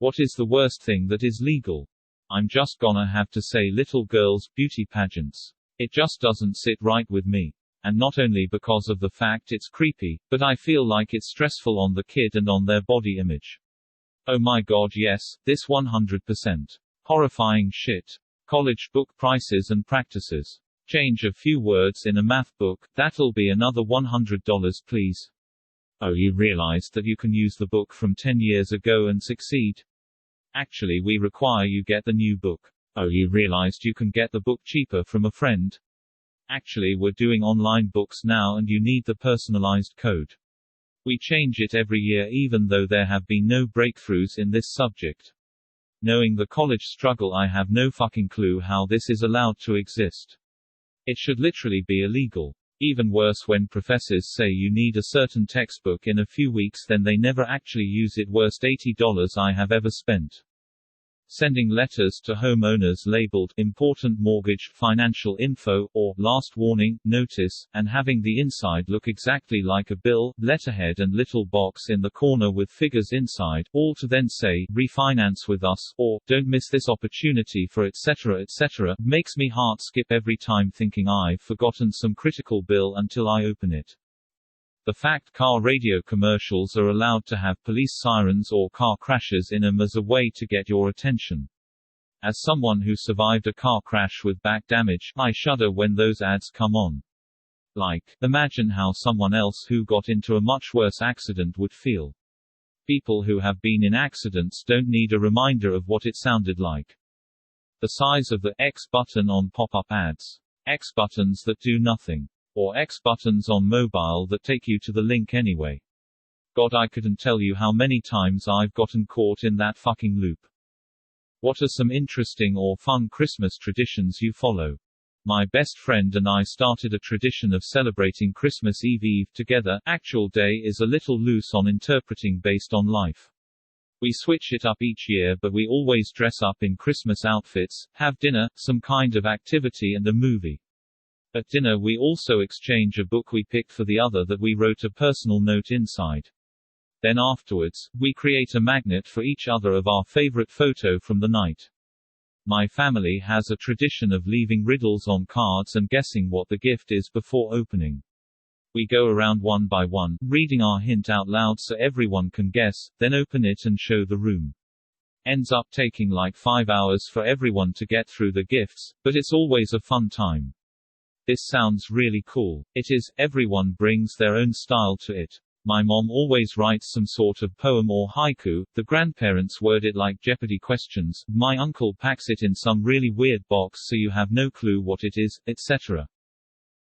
What is the worst thing that is legal? I'm just gonna have to say little girls' beauty pageants. It just doesn't sit right with me. And not only because of the fact it's creepy, but I feel like it's stressful on the kid and on their body image. Oh my god, yes, this 100%. Horrifying shit. College book prices and practices. Change a few words in a math book, that'll be another $100 please. Oh, you realized that you can use the book from 10 years ago and succeed? Actually, we require you get the new book. Oh, you realized you can get the book cheaper from a friend? Actually, we're doing online books now and you need the personalized code. We change it every year even though there have been no breakthroughs in this subject. Knowing the college struggle, I have no fucking clue how this is allowed to exist. It should literally be illegal. Even worse when professors say you need a certain textbook in a few weeks then they never actually use it. Worst $80 I have ever spent. Sending letters to homeowners labeled important mortgage, financial info, or last warning, notice, and having the inside look exactly like a bill, letterhead and little box in the corner with figures inside, all to then say, refinance with us, or, don't miss this opportunity for etc. makes me heart skip every time thinking I've forgotten some critical bill until I open it. The fact car radio commercials are allowed to have police sirens or car crashes in them as a way to get your attention. As someone who survived a car crash with back damage, I shudder when those ads come on. Like, imagine how someone else who got into a much worse accident would feel. People who have been in accidents don't need a reminder of what it sounded like. The size of the X button on pop-up ads. X buttons that do nothing. Or X buttons on mobile that take you to the link anyway. God, I couldn't tell you how many times I've gotten caught in that fucking loop. What are some interesting or fun Christmas traditions you follow? My best friend and I started a tradition of celebrating Christmas Eve together. Actual day is a little loose on interpreting based on life. We switch it up each year, but we always dress up in Christmas outfits, have dinner, some kind of activity and a movie. At dinner we also exchange a book we picked for the other that we wrote a personal note inside. Then afterwards, we create a magnet for each other of our favorite photo from the night. My family has a tradition of leaving riddles on cards and guessing what the gift is before opening. We go around one by one, reading our hint out loud so everyone can guess, then open it and show the room. Ends up taking like 5 hours for everyone to get through the gifts, but it's always a fun time. This sounds really cool. It is, everyone brings their own style to it. My mom always writes some sort of poem or haiku, the grandparents word it like Jeopardy questions, my uncle packs it in some really weird box so you have no clue what it is, etc.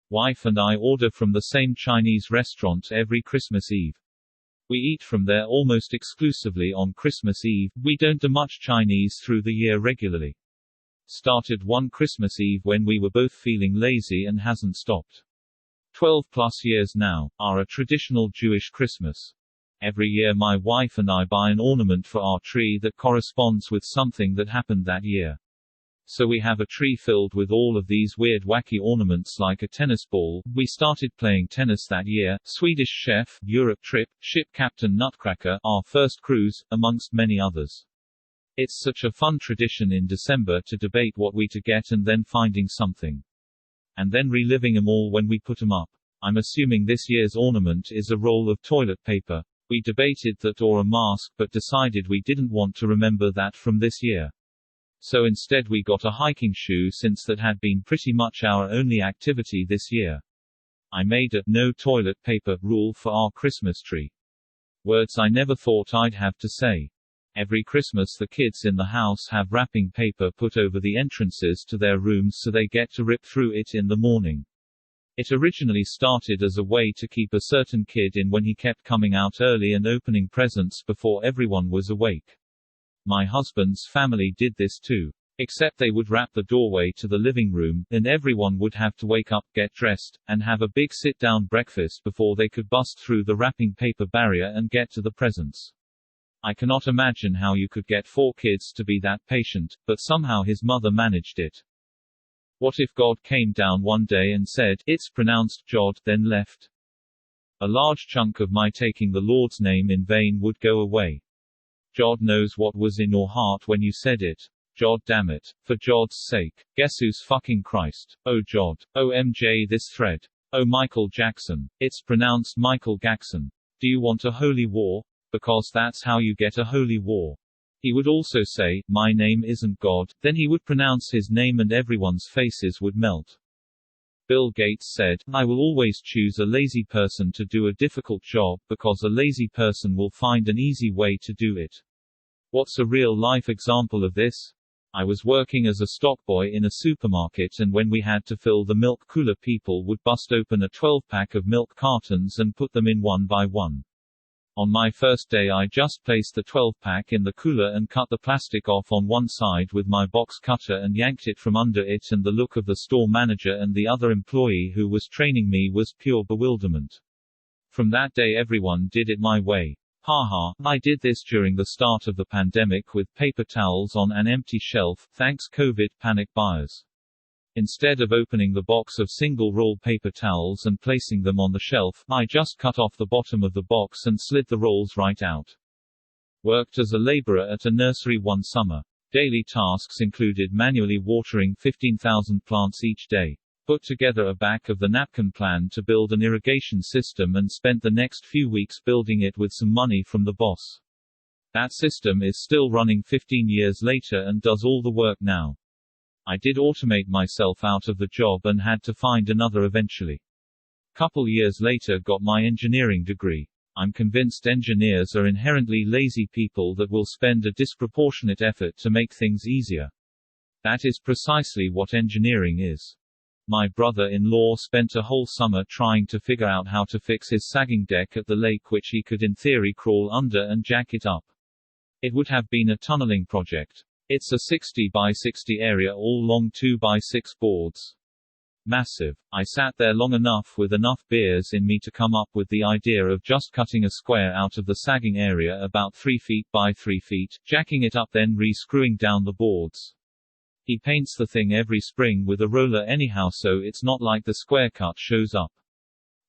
Wife and I order from the same Chinese restaurant every Christmas Eve. We eat from there almost exclusively on Christmas Eve. We don't do much Chinese through the year regularly. Started one Christmas Eve when we were both feeling lazy and hasn't stopped. 12 plus years now, are a traditional Jewish Christmas. Every year my wife and I buy an ornament for our tree that corresponds with something that happened that year. So we have a tree filled with all of these weird wacky ornaments like a tennis ball. We started playing tennis that year, Swedish Chef, Europe trip, ship Captain Nutcracker, our first cruise, amongst many others. It's such a fun tradition in December to debate what we to get and then finding something. And then reliving them all when we put them up. I'm assuming this year's ornament is a roll of toilet paper. We debated that or a mask but decided we didn't want to remember that from this year. So instead we got a hiking shoe since that had been pretty much our only activity this year. I made a no toilet paper rule for our Christmas tree. Words I never thought I'd have to say. Every Christmas the kids in the house have wrapping paper put over the entrances to their rooms so they get to rip through it in the morning. It originally started as a way to keep a certain kid in when he kept coming out early and opening presents before everyone was awake. My husband's family did this too. Except they would wrap the doorway to the living room, and everyone would have to wake up, get dressed, and have a big sit-down breakfast before they could bust through the wrapping paper barrier and get to the presents. I cannot imagine how you could get 4 kids to be that patient, but somehow his mother managed it. What if God came down one day and said, "It's pronounced Jod," then left? A large chunk of my taking the Lord's name in vain would go away. Jod knows what was in your heart when you said it. Jod damn it. For Jod's sake. Guess who's fucking Christ? Oh Jod. OMJ this thread. Oh Michael Jackson. It's pronounced Michael Jackson. Do you want a holy war? Because that's how you get a holy war. He would also say, my name isn't God, then he would pronounce his name and everyone's faces would melt. Bill Gates said, I will always choose a lazy person to do a difficult job, because a lazy person will find an easy way to do it. What's a real-life example of this? I was working as a stockboy in a supermarket, and when we had to fill the milk cooler, people would bust open a 12-pack of milk cartons and put them in one by one. On my first day I just placed the 12-pack in the cooler and cut the plastic off on one side with my box cutter and yanked it from under it, and the look of the store manager and the other employee who was training me was pure bewilderment. From that day everyone did it my way. Haha, I did this during the start of the pandemic with paper towels on an empty shelf, thanks COVID panic buyers. Instead of opening the box of single-roll paper towels and placing them on the shelf, I just cut off the bottom of the box and slid the rolls right out. Worked as a laborer at a nursery one summer. Daily tasks included manually watering 15,000 plants each day. Put together a back-of-the-napkin plan to build an irrigation system and spent the next few weeks building it with some money from the boss. That system is still running 15 years later and does all the work now. I did automate myself out of the job and had to find another eventually. Couple years later got my engineering degree. I'm convinced engineers are inherently lazy people that will spend a disproportionate effort to make things easier. That is precisely what engineering is. My brother-in-law spent a whole summer trying to figure out how to fix his sagging deck at the lake, which he could in theory crawl under and jack it up. It would have been a tunneling project. It's a 60 by 60 area all long 2 by 6 boards. Massive. I sat there long enough with enough beers in me to come up with the idea of just cutting a square out of the sagging area about 3 feet by 3 feet, jacking it up, then re-screwing down the boards. He paints the thing every spring with a roller anyhow, so it's not like the square cut shows up.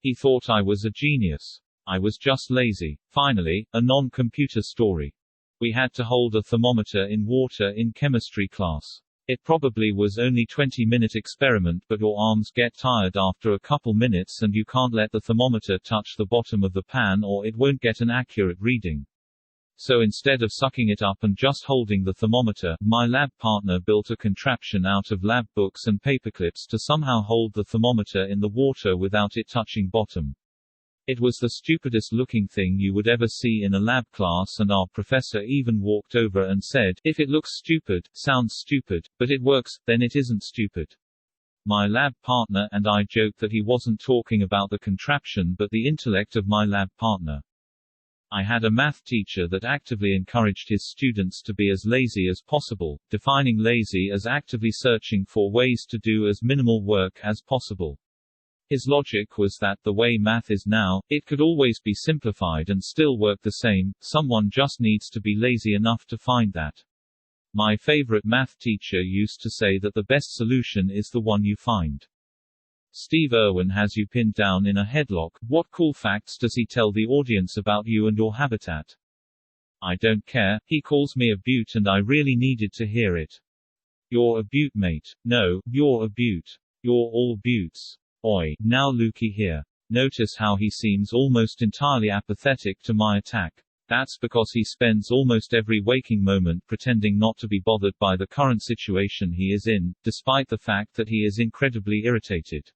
He thought I was a genius. I was just lazy. Finally, a non-computer story. We had to hold a thermometer in water in chemistry class. It probably was only 20-minute experiment, but your arms get tired after a couple minutes and you can't let the thermometer touch the bottom of the pan or it won't get an accurate reading. So instead of sucking it up and just holding the thermometer, my lab partner built a contraption out of lab books and paperclips to somehow hold the thermometer in the water without it touching bottom. It was the stupidest looking thing you would ever see in a lab class, and our professor even walked over and said, if it looks stupid, sounds stupid, but it works, then it isn't stupid. My lab partner and I joked that he wasn't talking about the contraption but the intellect of my lab partner. I had a math teacher that actively encouraged his students to be as lazy as possible, defining lazy as actively searching for ways to do as minimal work as possible. His logic was that the way math is now, it could always be simplified and still work the same, someone just needs to be lazy enough to find that. My favorite math teacher used to say that the best solution is the one you find. Steve Irwin has you pinned down in a headlock. What cool facts does he tell the audience about you and your habitat? I don't care, he calls me a beaut and I really needed to hear it. You're a beaut, mate. No, you're a beaut. You're all beauts. Oi, now Lukey here. Notice how he seems almost entirely apathetic to my attack. That's because he spends almost every waking moment pretending not to be bothered by the current situation he is in, despite the fact that he is incredibly irritated.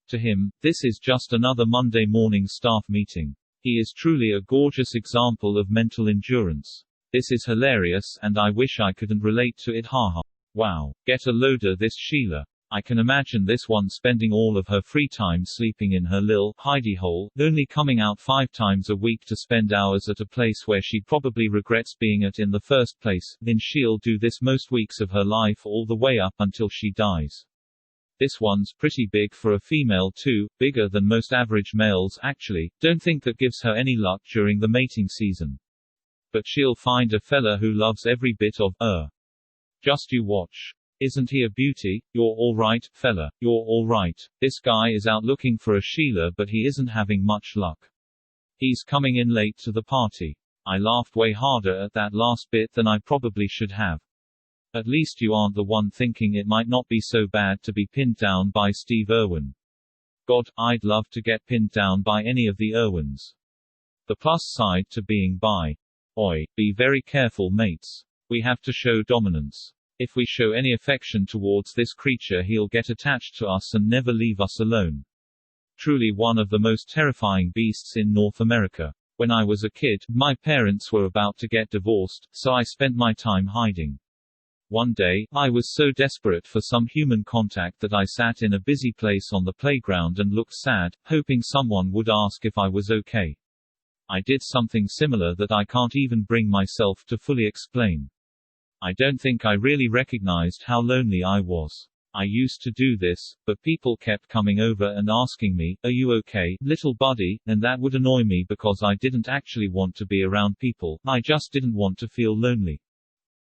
To him, this is just another Monday morning staff meeting. He is truly a gorgeous example of mental endurance. This is hilarious, and I wish I couldn't relate to it, haha. Wow. Get a loader this Sheila. I can imagine this one spending all of her free time sleeping in her lil hidey hole, only coming out 5 times a week to spend hours at a place where she probably regrets being at in the first place, then she'll do this most weeks of her life all the way up until she dies. This one's pretty big for a female too, bigger than most average males actually, don't think that gives her any luck during the mating season. But she'll find a fella who loves every bit of, just you watch. Isn't he a beauty? You're alright, fella, you're alright. This guy is out looking for a Sheila but he isn't having much luck. He's coming in late to the party. I laughed way harder at that last bit than I probably should have. At least you aren't the one thinking it might not be so bad to be pinned down by Steve Irwin. God, I'd love to get pinned down by any of the Irwins. The plus side to being bi. Oi, be very careful mates. We have to show dominance. If we show any affection towards this creature, he'll get attached to us and never leave us alone. Truly one of the most terrifying beasts in North America. When I was a kid, my parents were about to get divorced, so I spent my time hiding. One day, I was so desperate for some human contact that I sat in a busy place on the playground and looked sad, hoping someone would ask if I was okay. I did something similar that I can't even bring myself to fully explain. I don't think I really recognized how lonely I was. I used to do this, but people kept coming over and asking me, "Are you okay, little buddy?" and that would annoy me because I didn't actually want to be around people, I just didn't want to feel lonely.